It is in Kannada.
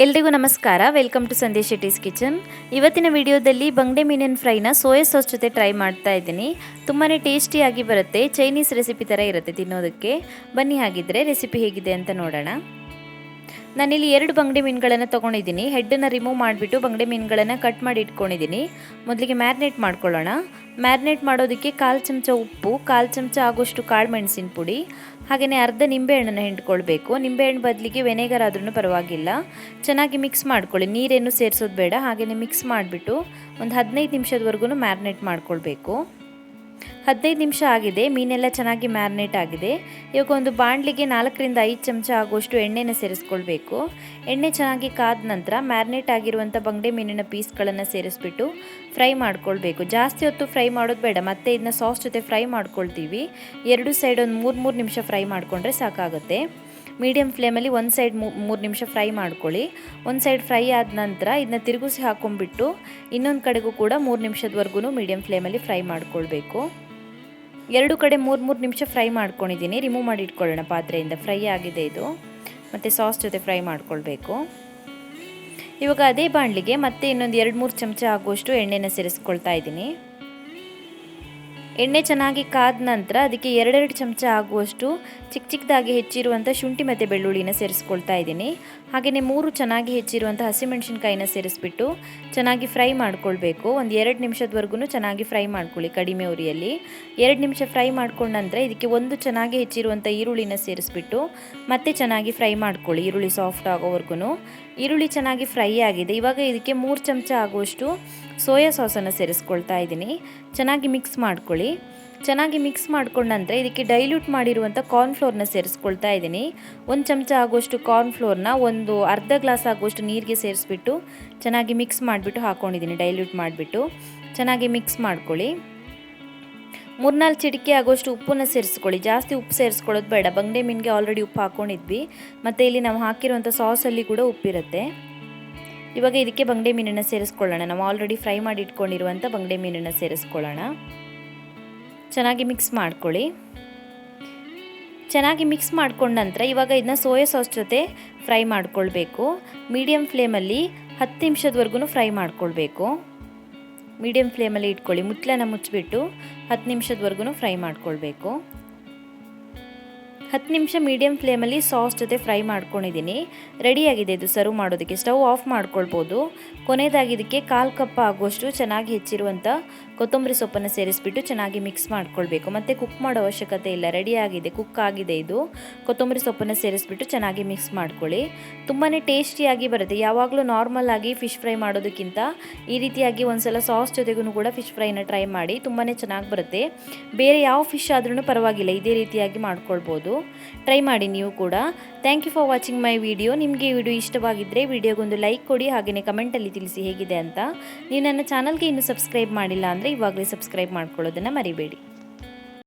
ಎಲ್ರಿಗೂ ನಮಸ್ಕಾರ. Welcome to Sandhya Shetty's kitchen. ಇವತ್ತಿನ ವಿಡಿಯೋದಲ್ಲಿ ಬಂಗಡೆ ಮೀನಿನ ಫ್ರೈನ ಸೋಯಾ ಸಾಸ್ ಜೊತೆ ಟ್ರೈ ಮಾಡ್ತಾ ಇದ್ದೀನಿ. ತುಂಬಾ ಟೇಸ್ಟಿಯಾಗಿ ಬರುತ್ತೆ. ಚೈನೀಸ್ ರೆಸಿಪಿ ಥರ ಇರುತ್ತೆ ತಿನ್ನೋದಕ್ಕೆ. ಬನ್ನಿ ಹಾಗಿದ್ರೆ ರೆಸಿಪಿ ಹೇಗಿದೆ ಅಂತ ನೋಡೋಣ. ನಾನಿಲ್ಲಿ 2 ಬಂಗಡೆ ಮೀನುಗಳನ್ನು ತೊಗೊಂಡಿದ್ದೀನಿ. ಹೆಡ್ಡನ್ನು ರಿಮೂವ್ ಮಾಡಿಬಿಟ್ಟು ಬಂಗಡೆ ಮೀನುಗಳನ್ನು ಕಟ್ ಮಾಡಿ ಇಟ್ಕೊಂಡಿದ್ದೀನಿ. ಮೊದಲಿಗೆ ಮ್ಯಾರಿನೇಟ್ ಮಾಡ್ಕೊಳ್ಳೋಣ. ಮ್ಯಾರಿನೇಟ್ ಮಾಡೋದಕ್ಕೆ 1/4 ಚಮಚ ಉಪ್ಪು, 1/4 ಚಮಚ ಆಗೋಷ್ಟು ಕಾಳು ಮೆಣಸಿನ ಪುಡಿ, ಹಾಗೆಯೇ ಅರ್ಧ ನಿಂಬೆಹಣ್ಣನ್ನು ಹಿಂಡ್ಕೊಳ್ಬೇಕು. ನಿಂಬೆಹಣ್ಣು ಬದಲಿಗೆ ವೆನೇಗರ್ ಆದ್ರೂ ಪರವಾಗಿಲ್ಲ. ಚೆನ್ನಾಗಿ ಮಿಕ್ಸ್ ಮಾಡ್ಕೊಳ್ಳಿ, ನೀರೇನು ಸೇರಿಸೋದು ಬೇಡ. ಹಾಗೆಯೇ ಮಿಕ್ಸ್ ಮಾಡಿಬಿಟ್ಟು ಒಂದು 15 ನಿಮಿಷದವರೆಗೂ ಮ್ಯಾರಿನೇಟ್ ಮಾಡ್ಕೊಳ್ಬೇಕು. 15 ನಿಮಿಷ ಆಗಿದೆ, ಮೀನೆಲ್ಲ ಚೆನ್ನಾಗಿ ಮ್ಯಾರಿನೇಟ್ ಆಗಿದೆ. ಇವಾಗ ಒಂದು ಬಾಣಲಿಗೆ 4 ರಿಂದ 5 ಚಮಚ ಆಗುವಷ್ಟು ಎಣ್ಣೆನ ಸೇರಿಸ್ಕೊಳ್ಬೇಕು. ಎಣ್ಣೆ ಚೆನ್ನಾಗಿ ಕಾದ ನಂತರ ಮ್ಯಾರಿನೇಟ್ ಆಗಿರುವಂಥ ಬಂಗಡೆ ಮೀನಿನ ಪೀಸ್ಗಳನ್ನು ಸೇರಿಸ್ಬಿಟ್ಟು ಫ್ರೈ ಮಾಡ್ಕೊಳ್ಬೇಕು. ಜಾಸ್ತಿ ಹೊತ್ತು ಫ್ರೈ ಮಾಡೋದು ಬೇಡ, ಮತ್ತೆ ಇದನ್ನ ಸಾಸ್ ಜೊತೆ ಫ್ರೈ ಮಾಡ್ಕೊಳ್ತೀವಿ. 2 ಸೈಡ್ ಒಂದು 3 ನಿಮಿಷ ಫ್ರೈ ಮಾಡಿಕೊಂಡ್ರೆ ಸಾಕಾಗುತ್ತೆ. ಮೀಡಿಯಮ್ ಫ್ಲೇಮಲ್ಲಿ ಒಂದು ಸೈಡ್ 3 ನಿಮಿಷ ಫ್ರೈ ಮಾಡ್ಕೊಳ್ಳಿ. ಒಂದು ಸೈಡ್ ಫ್ರೈ ಆದ ನಂತರ ಇದನ್ನ ತಿರುಗಿಸಿ ಹಾಕೊಂಡ್ಬಿಟ್ಟು ಇನ್ನೊಂದು ಕಡೆಗೂ ಕೂಡ 3 ನಿಮಿಷದವರೆಗೂ ಮೀಡಿಯಮ್ ಫ್ಲೇಮಲ್ಲಿ ಫ್ರೈ ಮಾಡ್ಕೊಳ್ಬೇಕು. 2 ಕಡೆ 3 ನಿಮಿಷ ಫ್ರೈ ಮಾಡ್ಕೊಂಡಿದ್ದೀನಿ. ರಿಮೂವ್ ಮಾಡಿ ಇಟ್ಕೊಳ್ಳೋಣ ಪಾತ್ರೆಯಿಂದ. ಫ್ರೈ ಆಗಿದೆ ಇದು. ಮತ್ತು ಸಾಸ್ ಜೊತೆ ಫ್ರೈ ಮಾಡ್ಕೊಳ್ಬೇಕು. ಇವಾಗ ಅದೇ ಬಾಣಲಿಗೆ ಮತ್ತೆ ಇನ್ನೊಂದು 2-3 ಚಮಚ ಆಗುವಷ್ಟು ಎಣ್ಣೆನ ಸೇರಿಸ್ಕೊಳ್ತಾ ಇದ್ದೀನಿ. ಎಣ್ಣೆ ಚೆನ್ನಾಗಿ ಕಾದ ನಂತರ ಅದಕ್ಕೆ 2 ಚಮಚ ಆಗುವಷ್ಟು ಚಿಕ್ಕದಾಗಿ ಹೆಚ್ಚಿರುವಂಥ ಶುಂಠಿ ಮತ್ತು ಬೆಳ್ಳುಳ್ಳಿನ ಸೇರಿಸ್ಕೊಳ್ತಾ ಇದ್ದೀನಿ. ಹಾಗೆಯೇ 3 ಚೆನ್ನಾಗಿ ಹೆಚ್ಚಿರುವಂಥ ಹಸಿಮೆಣಸಿನ್ಕಾಯಿನ ಸೇರಿಸ್ಬಿಟ್ಟು ಚೆನ್ನಾಗಿ ಫ್ರೈ ಮಾಡ್ಕೊಳ್ಬೇಕು. ಒಂದು 2 ನಿಮಿಷದವರೆಗೂ ಚೆನ್ನಾಗಿ ಫ್ರೈ ಮಾಡ್ಕೊಳ್ಳಿ ಕಡಿಮೆ ಉರಿಯಲ್ಲಿ. 2 ನಿಮಿಷ ಫ್ರೈ ಮಾಡ್ಕೊಂಡ ನಂತರ ಇದಕ್ಕೆ ಒಂದು ಚೆನ್ನಾಗಿ ಹೆಚ್ಚಿರುವಂಥ ಈರುಳ್ಳಿನ ಸೇರಿಸ್ಬಿಟ್ಟು ಮತ್ತೆ ಚೆನ್ನಾಗಿ ಫ್ರೈ ಮಾಡ್ಕೊಳ್ಳಿ, ಈರುಳ್ಳಿ ಸಾಫ್ಟ್ ಆಗೋವರೆಗೂ. ಈರುಳ್ಳಿ ಚೆನ್ನಾಗಿ ಫ್ರೈ ಆಗಿದೆ. ಇವಾಗ ಇದಕ್ಕೆ 3 ಚಮಚ ಆಗುವಷ್ಟು ಸೋಯಾ ಸಾಸನ್ನು ಸೇರಿಸ್ಕೊಳ್ತಾ ಇದ್ದೀನಿ. ಚೆನ್ನಾಗಿ ಮಿಕ್ಸ್ ಮಾಡ್ಕೊಳ್ಳಿ. ಚೆನ್ನಾಗಿ ಮಿಕ್ಸ್ ಮಾಡ್ಕೊಂಡ ನಂತರ ಇದಕ್ಕೆ ಡೈಲ್ಯೂಟ್ ಮಾಡಿರುವಂಥ ಕಾರ್ನ್ಫ್ಲೋರ್ನ ಸೇರಿಸ್ಕೊಳ್ತಾ ಇದ್ದೀನಿ. 1 ಚಮಚ ಆಗುವಷ್ಟು ಕಾರ್ನ್ಫ್ಲೋರ್ನ ಒಂದು ಅರ್ಧ ಗ್ಲಾಸ್ ಆಗುವಷ್ಟು ನೀರಿಗೆ ಸೇರಿಸ್ಬಿಟ್ಟು ಚೆನ್ನಾಗಿ ಮಿಕ್ಸ್ ಮಾಡಿಬಿಟ್ಟು ಹಾಕ್ಕೊಂಡಿದ್ದೀನಿ. ಡೈಲ್ಯೂಟ್ ಮಾಡಿಬಿಟ್ಟು ಚೆನ್ನಾಗಿ ಮಿಕ್ಸ್ ಮಾಡ್ಕೊಳ್ಳಿ. 3-4 ಚಿಟಿಕೆ ಆಗೋಷ್ಟು ಉಪ್ಪನ್ನು ಸೇರಿಸ್ಕೊಳ್ಳಿ. ಜಾಸ್ತಿ ಉಪ್ಪು ಸೇರಿಸ್ಕೊಳ್ಳೋದು ಬೇಡ, ಬಂಗಡೆ ಮೀನಿಗೆ ಆಲ್ರೆಡಿ ಉಪ್ಪು ಹಾಕ್ಕೊಂಡಿದ್ವಿ. ಮತ್ತು ಇಲ್ಲಿ ನಾವು ಹಾಕಿರುವಂಥ ಸಾಸಲ್ಲಿ ಕೂಡ ಉಪ್ಪಿರುತ್ತೆ. ಇವಾಗ ಇದಕ್ಕೆ ಬಂಗಡೆ ಮೀನನ್ನು ಸೇರಿಸ್ಕೊಳ್ಳೋಣ. ನಾವು ಆಲ್ರೆಡಿ ಫ್ರೈ ಮಾಡಿ ಇಟ್ಕೊಂಡಿರುವಂಥ ಬಂಗಡೆ ಮೀನನ್ನು ಸೇರಿಸ್ಕೊಳ್ಳೋಣ. ಚೆನ್ನಾಗಿ ಮಿಕ್ಸ್ ಮಾಡ್ಕೊಳ್ಳಿ. ಚೆನ್ನಾಗಿ ಮಿಕ್ಸ್ ಮಾಡ್ಕೊಂಡ ನಂತರ ಇವಾಗ ಇದನ್ನ ಸೋಯಾ ಸಾಸ್ ಜೊತೆ ಫ್ರೈ ಮಾಡ್ಕೊಳ್ಬೇಕು. ಮೀಡಿಯಮ್ ಫ್ಲೇಮಲ್ಲಿ 10 ನಿಮಿಷದವರೆಗೂ ಫ್ರೈ ಮಾಡ್ಕೊಳ್ಬೇಕು. ಮೀಡಿಯಮ್ ಫ್ಲೇಮಲ್ಲಿ ಇಟ್ಕೊಳ್ಳಿ. ಮುಚ್ಚಳನ ಮುಚ್ಚಿಬಿಟ್ಟು 10 ನಿಮಿಷದವರೆಗೂ ಫ್ರೈ ಮಾಡ್ಕೊಳ್ಬೇಕು. 10 ನಿಮಿಷ ಮೀಡಿಯಮ್ ಫ್ಲೇಮಲ್ಲಿ ಸಾಸ್ ಜೊತೆ ಫ್ರೈ ಮಾಡ್ಕೊಂಡಿದ್ದೀನಿ. ರೆಡಿಯಾಗಿದೆ ಇದು ಸರ್ವ್ ಮಾಡೋದಕ್ಕೆ. ಸ್ಟವ್ ಆಫ್ ಮಾಡ್ಕೊಳ್ಬೋದು. ಕೊನೆಯದಾಗಿ ಇದಕ್ಕೆ 1/4 ಕಪ್ ಆಗುವಷ್ಟು ಚೆನ್ನಾಗಿ ಹೆಚ್ಚಿರುವಂಥ ಕೊತ್ತಂಬರಿ ಸೊಪ್ಪನ್ನು ಸೇರಿಸ್ಬಿಟ್ಟು ಚೆನ್ನಾಗಿ ಮಿಕ್ಸ್ ಮಾಡ್ಕೊಳ್ಬೇಕು. ಮತ್ತು ಕುಕ್ ಮಾಡೋ ಅವಶ್ಯಕತೆ ಇಲ್ಲ, ರೆಡಿಯಾಗಿದೆ, ಕುಕ್ ಆಗಿದೆ ಇದು. ಕೊತ್ತಂಬರಿ ಸೊಪ್ಪನ್ನು ಸೇರಿಸ್ಬಿಟ್ಟು ಚೆನ್ನಾಗಿ ಮಿಕ್ಸ್ ಮಾಡ್ಕೊಳ್ಳಿ. ತುಂಬಾ ಟೇಸ್ಟಿಯಾಗಿ ಬರುತ್ತೆ. ಯಾವಾಗಲೂ ನಾರ್ಮಲ್ ಆಗಿ ಫಿಶ್ ಫ್ರೈ ಮಾಡೋದಕ್ಕಿಂತ ಈ ರೀತಿಯಾಗಿ ಒಂದ್ಸಲ ಸಾಸ್ ಜೊತೆಗೂ ಕೂಡ ಫಿಶ್ ಫ್ರೈನ ಟ್ರೈ ಮಾಡಿ. ತುಂಬಾ ಚೆನ್ನಾಗಿ ಬರುತ್ತೆ. ಬೇರೆ ಯಾವ ಫಿಶ್ ಆದ್ರೂ ಪರವಾಗಿಲ್ಲ, ಇದೇ ರೀತಿಯಾಗಿ ಮಾಡ್ಕೊಳ್ಬೋದು. ಟ್ರೈ ಮಾಡಿ ನೀವು ಕೂಡ. Thank you for watching my video. ನಿಮಗೆ ಈ ವಿಡಿಯೋ ಇಷ್ಟವಾಗಿದ್ದರೆ ವಿಡಿಯೋಗೊಂದು ಲೈಕ್ ಕೊಡಿ. ಹಾಗೆಯೇ ಕಮೆಂಟಲ್ಲಿ ತಿಳಿಸಿ ಹೇಗಿದೆ ಅಂತ. ನೀವು ನನ್ನ ಚಾನಲ್ಗೆ ಇನ್ನೂ ಸಬ್ಸ್ಕ್ರೈಬ್ ಮಾಡಿಲ್ಲ ಅಂದರೆ ಇವಾಗಲೇ ಸಬ್ಸ್ಕ್ರೈಬ್ ಮಾಡ್ಕೊಳ್ಳೋದನ್ನು ಮರಿಬೇಡಿ.